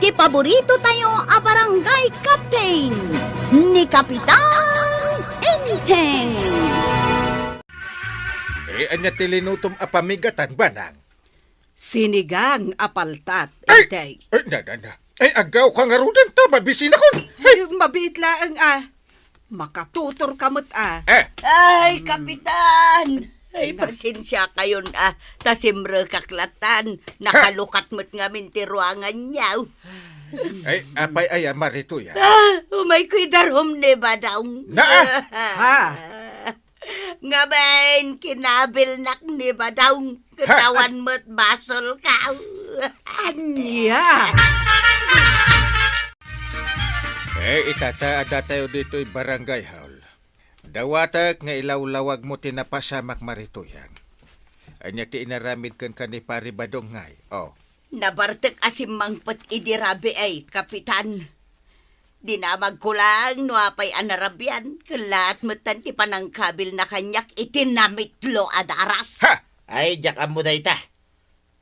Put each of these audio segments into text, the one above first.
ti paborito tayo a barangay captain ni Kapitan Enteng. Anya tilinutom apamigatan banang. Sinigang apaltat, Ay, Enteng. na. Ay, agaw ka nga rudan ta, mabisin ako. Ay, mabiit laang makatutor kamot Ay, Kapitan! Ay, pasensya kayon tasimre kaklatan. Nakalukat mo't nga mintiruangan niyaw. Ay, apay ay marito ya. Umay ko'y darom ni Badong. Naa! Ha? Nga bain, kinabil nak ni Badong. Katawan mo't basol ka. Anya! Itataada tayo dito'y barangay hall. Dawatak nga ilawlawag mo tinapasamak maritoyan. Anya ti inaramid kan ni Pari Badong ngay. Oh. Nabartek asim mangpet idirabi ay, Kapitan. Dinamag ko lang, no apay anarabyan. Kalat matan ti panangkabil na kanyak itinamitlo adaras. Ha! Ay, diyak mo na ita.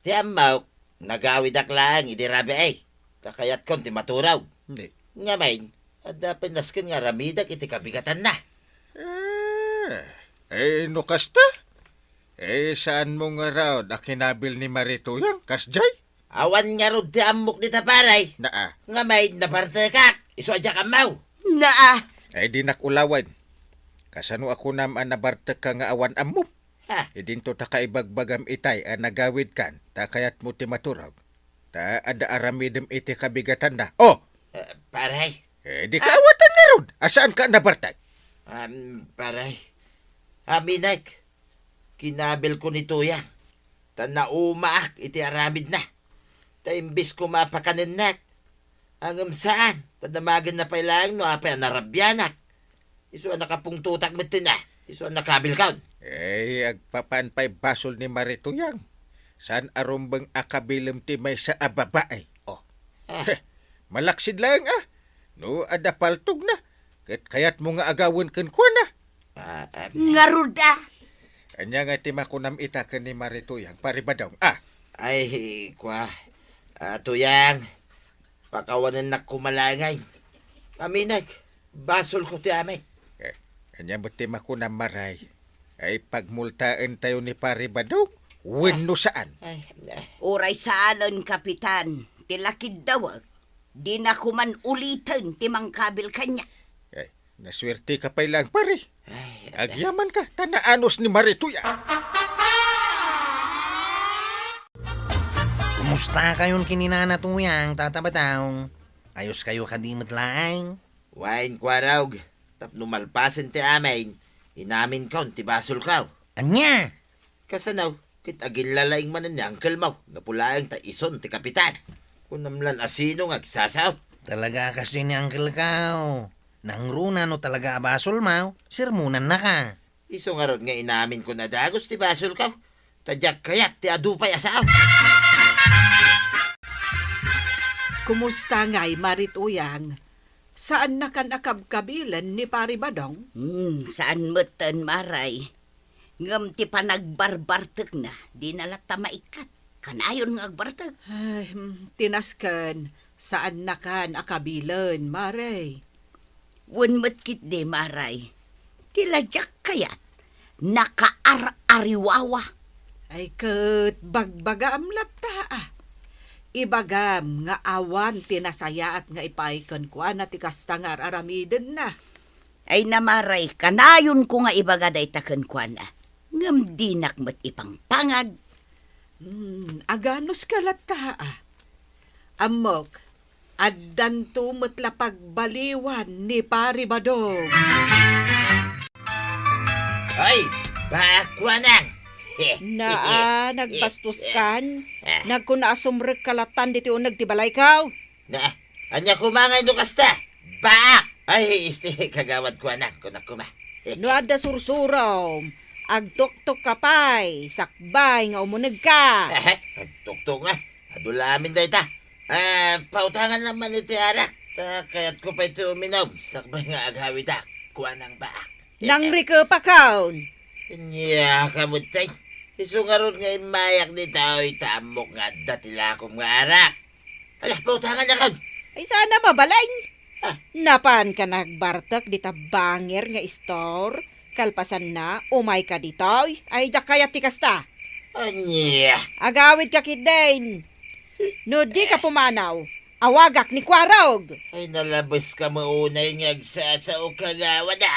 Ti amaw, nagawid lang, idirabi ay. Kakayat kon ti maturaw. Hindi. Nga main, ada pinaskin nga ramidak iti kabigatan na. Nukasta? Saan mo nga raw nakinabil ni Maritoyang, kasjay? Awan nga rod ti amok ni taparay. Naa. Nga main, naparte kak. Iswadya ka maw. Naa. Di nakulawan. Kasano ako naman nabartek ka nga awan ammo. Ha? Dinto ta kaibagbagam itay nagawid kan, ta kayat mo ti maturag. Ta ada aramidem iti kabigatan na. Oh! Paray. Di ka awatan nga rod. Asaan ka nabartek? Paray. Aminak. Kinabil ko ni Tuya. Ta naumaak iti aramid na. Ta imbis ko mapakanin nak. Angam saan? Ta damagan na pa ilang no apay anarabyanak. Iso ang nakapungtutak mo na. Iso ang nakabil kaon. Agpapan pa'y basol ni Maritoyang. Saan arumbang akabilem ti may sa ababae? Oh. Malaksid lang No, ada paltog na. Kaya't mo nga agawin kan kwa na. Ngaruda. Anya nga ti makunam ita kan ni Maritoyang. Paribadaw. Ay, kwa. Tuyang. Pakawanan na kumalangay. Aminag. Basol ko ti amay. Anya mo ti makunam maray. Ay pagmultaan tayo ni Paribadaw. Wenno saan? Uray saanon, Kapitan. Tilakid dawag. Di na kuman ulitan timang kabil kanya. Naswerte ka pa ilang pare. Agyaman ka. Tanaanos ni Maritoya. Kumusta kayon kininana tuyang, tatabataw? Ayos kayo kadimot laang? Wain kwa raw. Tapno malpasin ti amain. Inamin kaon ti basol kaw. Anya? Kasanaw. Kit agil lalaing manan ni Uncle Mau. Napulaang ta ison ti kapitan. Kunamlan asino nga kisasaw. Talaga kasi ni Uncle Kao. Nang runa no talaga abasol mau, sirmunan na ka. Iso nga ron nga inamin ko na dagos ti basol kaw. Tadyak kayat ti adupay asaw. Kumusta nga'y Maritoyang? Saan na kan akabkabilan ni Pari Badong? Saan matan maray? Ngam ti panagbarbartek na, di nalata maikat. Kanayon nga agbartek. Ay, tinaskan, saan na kan akabilan, Maray? Wenmet kit de maray. Tiladyak kayat, nakaar-ariwawa. Ay, kat bagbagam lata Ibagam nga awan tinasayaat nga ipaikan ko na tikastangar aramiden na. Ay namaray, kanayon ko nga ibagaday taken kwa na. Ngam dinak mat ipang pangag. Aganos ka lata Amok, addan tumot pagbaliwan ni Pari Badong. Ay, bakwa nang. Nagbastos kan? Nagkunaasumrek kalatan dito nagtibalay kaw? Na, anya kumangay no kasta. Baak! Ay, kagawad ko anak ko na kuma. No ada sursuraw, agtok-tok kapay, sakbay nga umunag ka. Agtok-tok nga. Adulamin daw ita. Pautangan naman iti arak. Kaya't ko pa ito uminom. Sakbay nga aghawidak. Kuha ng baak. Nang rika pa kaon. Nya, kamutay. Isungarod nga imayak ni tao itamok nga datila akong nga arak. Alah, pautangan na kan. Ay sana mabalain. Ah. Napan ka nagbartak di banger nga store. Kalpasan na, umay ka dito. Ay da kaya tikas ta. Anya. Agawid ka kidain. No di ka pumanaw. Awagak ni Kwarog. Ay, nalabas ka maunay nga agsasao ka nga. Wala.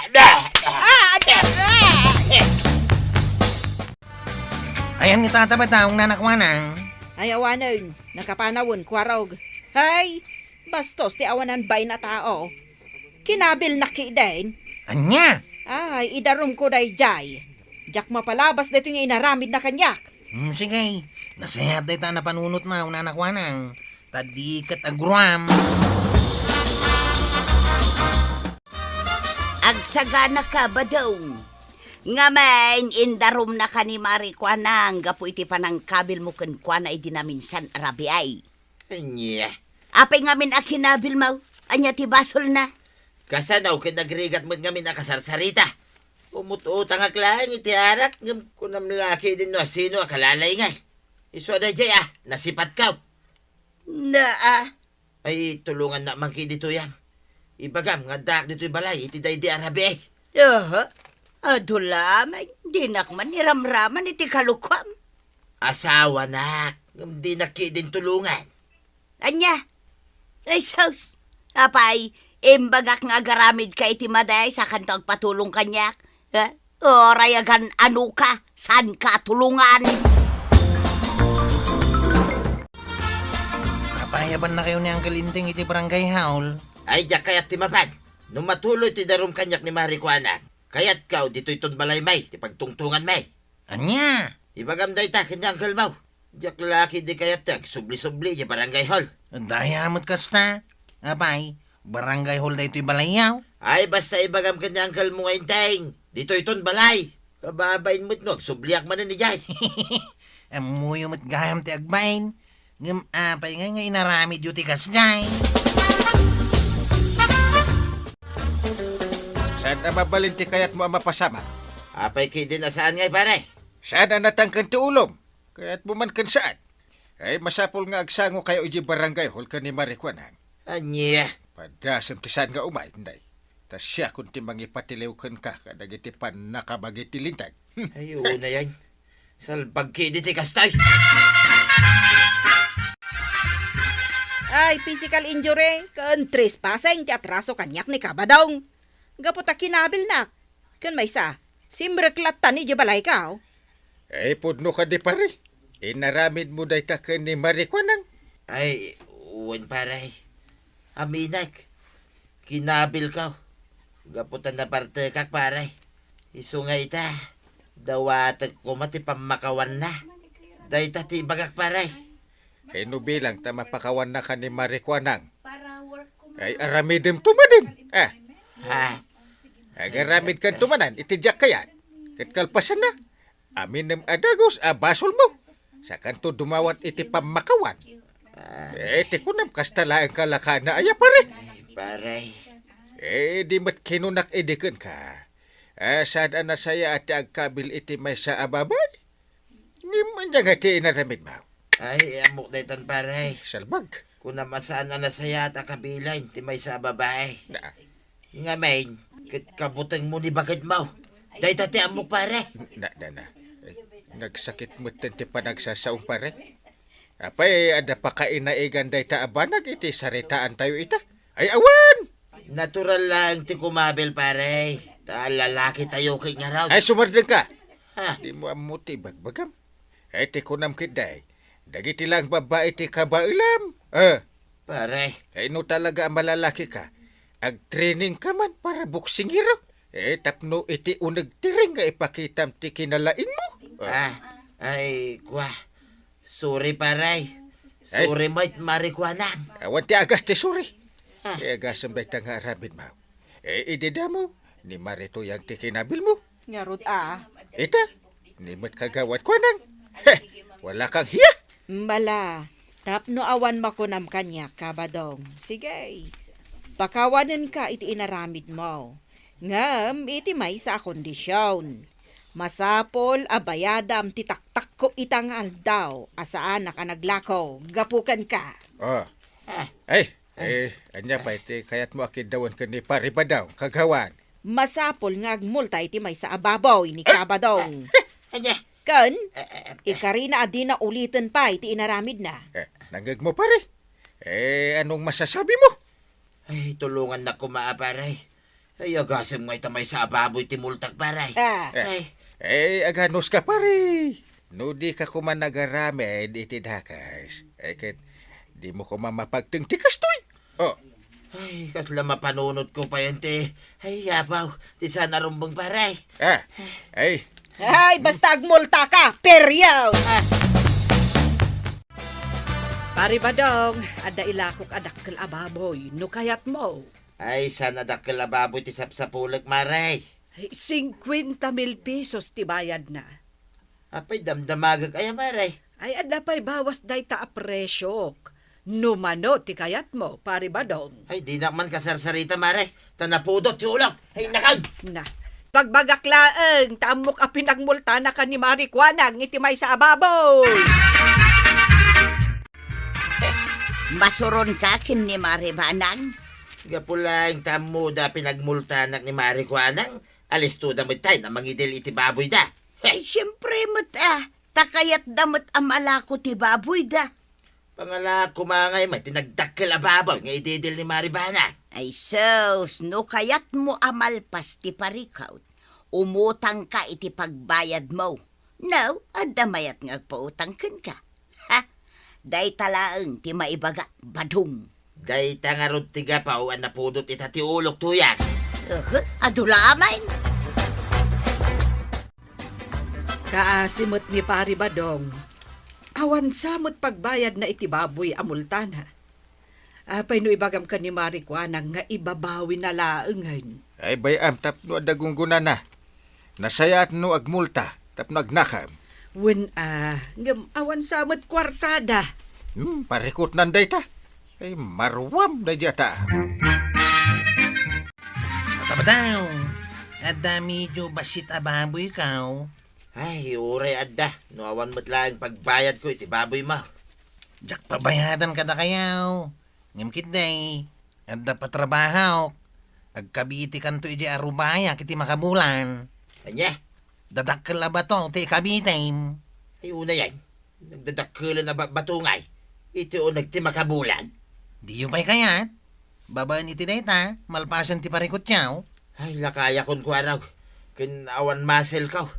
Ayan ni tata bataong nanakwanang. Ay awanan, nakapanawon Kwarog. Hay, bastos ti awanan bay na tao. Kinabil na kidain. Anya? Ay, idarum ko day jay. Jak mapalabas dito nga inaramid na kanyak. Sige. Nasayap day ta na panunot na nanakwanang. Tadi kat agruam. Agsagana ka ba daw? Nga man, indarom na ka ni Mari Kwanang, gapo iti panang kabil mo kan Kwana idi namin san Arabi ay. Anya. Apay ngamin akinabil mo, anya ti basol na. Kasanaw kinagrigat mo nga minakasarsarita. Umututang aklang iti arak. Kunam laki din no sino akalalay nga. Iso da jay nasipat ka. Na Ay, tulungan na man dito yan. Ibagam, nga dak dito'y balay, iti day di arabi ay. Adulamay, di nakman niramraman iti kalukwam. Asawa nak, di din tulungan. Anya, ay sus, apay, imbagak nga garamid ka iti maday sa kantong patulong kanyak. O rayagan ano ka, san ka tulungan? Payaban na kayo ni Uncle Inting iti barangay haul. Ay, diyak kayat timapan. Nung matuloy ti darum kanyak ni Mari Kwana, kayat kaw dito'y ton balay may, ti pagtungtungan may. Anya? Ibagam day ta, kanya Uncle Mau. Diyak laki di kayat tag, subli-subli di barangay hall. Dayamot kasta. Apay, barangay hall da ito'y balayaw. Ay, basta ibagam kanya Uncle mo ngayon tayong, dito'y ton balay. Kababain mo't no, subliak man ni Jay. Amuyo mo't gayam ti agbain. Ngam apay nga inaramid yu ti kasjay. Saan na mabalinti kaya't mo ang mapasama? Apay kay din asaan ngay pare. Saan na natangkan ti ulom? Kaya't mo man kan saan? Ay masapol nga agsango kayo iji barangay hall ka ni Mari Kwanang. Anya. Padasam ti saan nga umay, nday. Tas siya kung ti mangipatilew kan ka kadagiti pan nakabagiti lintag. Ayun na yan. Salbag kay di ti kastay. Ay, physical injury, kan trespassing ti atraso kanyak ni Kabadong. Gaputa kinabil nak. Kan may sa, simreklat tani di balay ka. Ay pudno ka di pare. Inaramid mo day ta ka ni Mari Kwanang. Ay, uwan pare. Aminak. Kinabil ka. Gaputan na parte kak pare. Iso nga ita. Dawatag ko mati pamakawan na. Day ta ti bagak pare. Ay no bilang ta mapakawan na ka ni Mari Kwanang. Ay aramidem tumanin. Ha? Agaramid kan tumanan, itidyak kayan. Katkalpasan na. Aminem adagos, basol mo. Sa kanto dumawan iti pamakawan. Ti kunam kastala ang kalaka na aya pare. Pare. Di mat kinunak edikan ka. Saan na saya ati agkabil iti may sa ababay? Ngayon nga ti inaramid mo. Ay, amok na itan pare. Salbag. Kung namasaan na nasaya at kabilain, ti may sa babae. Na, Nga main, kabutang mo ni bagad mo. Day tati amok pare. na. Ay, nagsakit mo ti panagsasaong pare. Apay, ada pa kainaigan day ta abanag iti saritaan tayo ita. Ay awan! Natural lang ti kumabil pare. Ta lalaki tayo kay nga raw. Ay sumardeng ka. Ha? Di mo amuti bagbagam. Ay ti kunam kiday. Dagiti lang babae ti kabailam. Pare. Ay no talaga malalaki ka. Ag-training ka man para boxing hero. Tapno iti unag tiring nga ipakitam ti kinalain mo. Ay, kwa. Sorry pare. Sorry Mari Kwanang. Awan ti agas ti suri. Agasam day tanga arabid mo. Idida mo. Ni Marito yang ti kinabil mo. Ngarot Ita. Ni mat kagawat ko nang. Wala kang hiya. Mbala, tapno awan makunam kanya, Kabadong. Sige, pakawanan ka iti inaramid mo. Ngam, iti may sa kondisyon. Masapol abayadam ti taktak ko itangal daw, asaan ka naglakaw, gapukan ka. Anya pa iti kayat mo akidawan ka ni pare ba daw, kagawan. Masapol nga agmulta iti may sa ababaw ni kabadong. Anya, Kan, ikarina adi na ulitin pa iti inaramid na. Nanggag mo pare. Anong masasabi mo? ay tulungan na kumaa paray. Ay agasim nga itamay sa ababoy ti multag paray. Ay, Aganos ka pare. No di ka kuman nagaramid iti dakas. Ket di mo kuman mapagting tikas to'y. ay kasla mapanunod ko pa yan ti. Ay yabaw, ti sana rumbang paray. Ay, basta agmulta ka, peryaw! Pari badong, ada ilakok adakkel ababoy, no kayat mo. Ay sana dakkel ababoy ti sapsapulag maray. Ay, 50,000 pesos ti bayad na. Apay damdamagag ay maray. Ay ada pa'y bawas day ta a presyok. No mano ti kayat mo, pari badong. Ay di na man kasarsarita maray. Tanapudot ti ulang. Ay nakag. Na, pagbagaklaeng, tamok a pinagmulta na ka ni Marikwanag, ngiti may sa ababoy. Masuron ka kin ni Maribanang. Gapulaing tamuda pinagmultanak ni Marikwanang. Alis to damit tayo na mangidil iti baboy da. Ay, siyempre mat takayat damat amalako ti baboy da. Pangala kumangay may tinagdakkel ababoy nga ididil ni Maribanang. Ay sos, no kayat mo amalpas ti parikaw. Umutang ka iti pagbayad mo. No, adamayat nga pautangkin ka. Ha? Day talaang ti maibaga badung. Day tangarod tiga pa o napudot itati ulok tuyan. Adulamain. Kaasimot ni pari badong. Awan samot pagbayad na iti baboy amultana. Apay no ibagam ka ni Marikwanag nga ibabawi na laengan. Ay bayam tapno adagunggunan na. Nasayat no agmulta tapno agnakam. Wen ngam awan samot kwartada. Parikot nanday ta. Ay marwam na jata. Matabadaw, ada medyo basit ababoy kaw. Ay, uray adda. Nuawan mo't lang pagbayad ko iti baboy mo. Jak pabayadan ka na kayaw. Ngimkit day, ada patrabahaw. Agkabiti kanto iti arubaya kiti makabulan. Anya? Dadakkel ba to, ti kabitim. Ay, una yan. Nagdadakkulan na batungay. Ito o nagtimakabulan. Di yung pa'y kayat. Babaan iti dayta, malpasan ti parikot yaw. Ay, lakaya kon ko araw. Kinawan masel ka.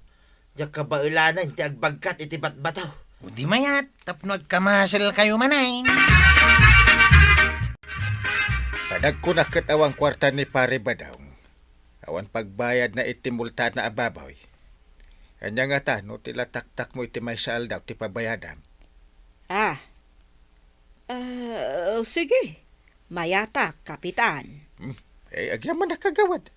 Diyak ka ba ilanan, ti agbagkat iti batbataw. O di mayat, tapno agkamasel kayo manay. Padag ko nakat awang kwarta ni pare badawng. Awan pagbayad na itimulta na ababoy. Kanya nga ta, no tila taktak mo iti may saal daw, ti pabayadam. Sige. Mayata, kapitan. Agyaman na kagawad.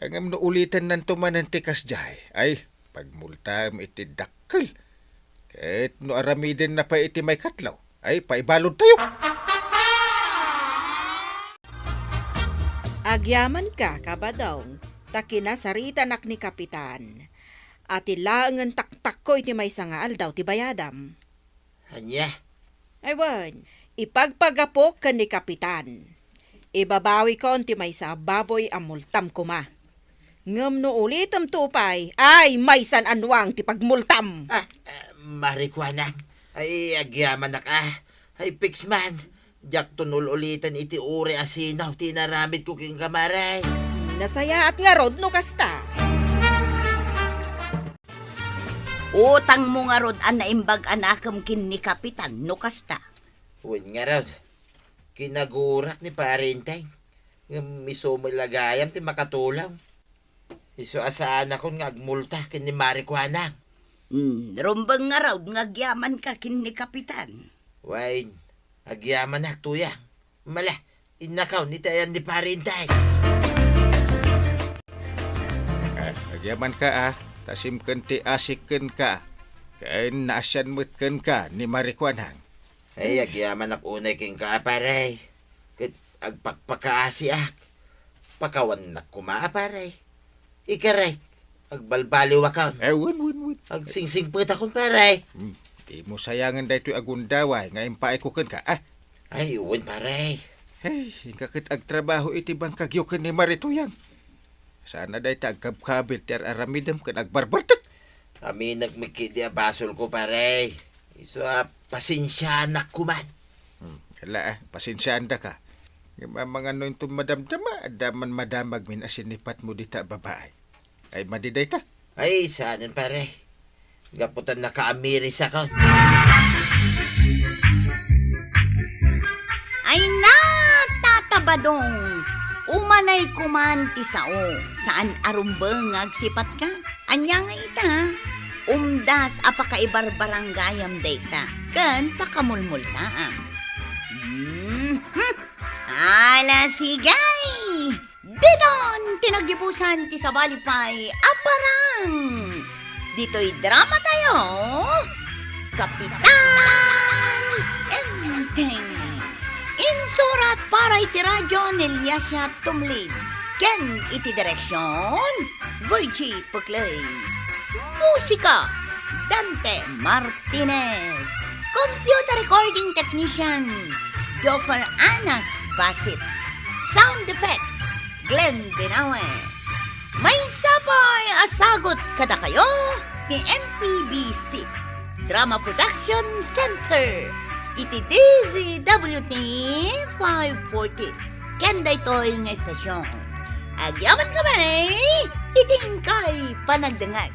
Ang no ulitan ng tumanan ti kasjay, ay pagmulta mo iti dakkel. Kahit no aramiden na pa iti may katlaw, ay paibalod tayo. Agyaman ka, kabadong. Takina sarita nak ni kapitan. At ilaangan taktak ko iti may sangaal daw ti bayadam. Anya? Aywan, ipagpagapok ka ni kapitan. Ibabawi ko ti may sa baboy amultam kuma. Ngam no ulitam tupay, ay may san anwang ti pagmultam. Marikwanang. Ay, agyaman na ka. Ay, fix man. Diyak tunul ulitan iti uri asinaw. Tinaramid ko king kamaray. Nasaya at nga rod no kasta. Utang mo nga rod an naimbag anakam kin ni kapitan, no kasta. Uwan nga raw. Kinagurak ni parintay. Miso mo lagayam ti makatulang. Iso asaan ako nga agmulta kin ni Marikwanang. Rumbang nga raw, ngagyaman ka kin ni kapitan. Wain, agyaman na tuya. Mala, inakaw ni tayan ni parintay. Agyaman ka tasimken ti asikken ka. Kain naasyan mutken ka ni Marikwanang. Ay, agyaman ak unay king kaaparay. Kat agpakpakaasi ak. Pakawan na kumaaparay. Ikaray, agbalbaliw akaw. Win. Agsingsing put akong paray. Di mo sayangan da ito'y agundaway, nga impaay ko ka. Ay, uwan pare. Hey, hingkakit ag trabaho iti bang kagyukan ni Marituyang. Sana day tagkabkabil ti aramidam kan agbarbartak. Kami nagmikidi a basol ko pare. Iso pasensyanak ko man. Kala pasensyaan da ka. Yung mga noon itong madamdama, adaman madamag min asinipat mo dita babae. Ay madiday ta. Ay, saanan pare. Gaputan na kaamiris ako. Ay natatabadong, umanay kuman ti sao, saan arumbeng agsipat ka? Anya nga ita, umdas apakaibarbarangayam dayta, kan pakamulmultaam. Ala sigay! Didon, tinagdipusan ti sabalipay, aparang! Dito'y drama tayo, Kapitan Enteng! Insurat para iti radyo ni Lyasya Tumlid. Ken iti direksyon, Virgie Puclay. Musika, Dante Martinez. Computer recording technician, Joffer Anas Basit. Sound effects, Glenn Binawe. May sapay asagot kada kayo ni MPBC Drama Production Center. Iti DZWT 540. Kenda ito'y nga estasyon. Agyaman kami, iting kay panagdangag.